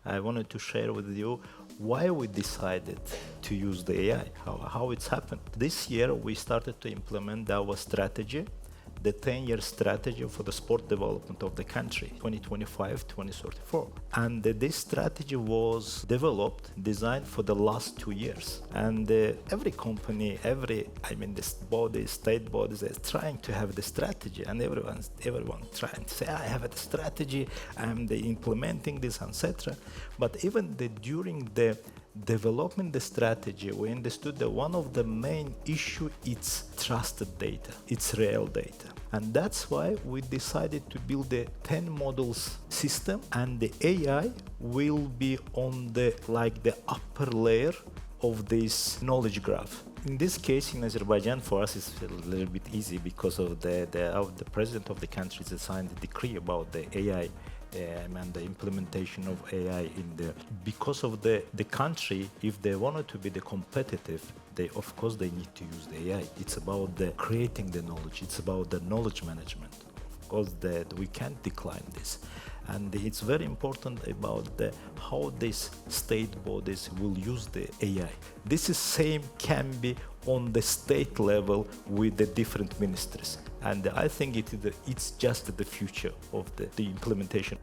I wanted to share with you why we decided to use the AI, how it's happened. This year we started to implement our strategy, the 10-year strategy for the sport development of the country, 2025-2034. And this strategy was designed for the last 2 years. And every company, this body, state bodies, are trying to have the strategy, and everyone trying to say, I have a strategy, I'm implementing this, etc. But even during the development the strategy, we understood that one of the main issue is trusted data, it's real data. And that's why we decided to build a 10 models system, and the AI will be on the upper layer of this knowledge graph. In this case, in Azerbaijan, for us, it's a little bit easy because of the president of the country has signed a decree about the AI and the implementation of AI in there. Because of the country, if they wanted to be the competitive, of course they need to use the AI. It's about creating the knowledge. It's about the knowledge management. Of course, we can't decline this. And it's very important about how these state bodies will use the AI. This is same can be on the state level with the different ministries. And I think it's just the future of the implementation.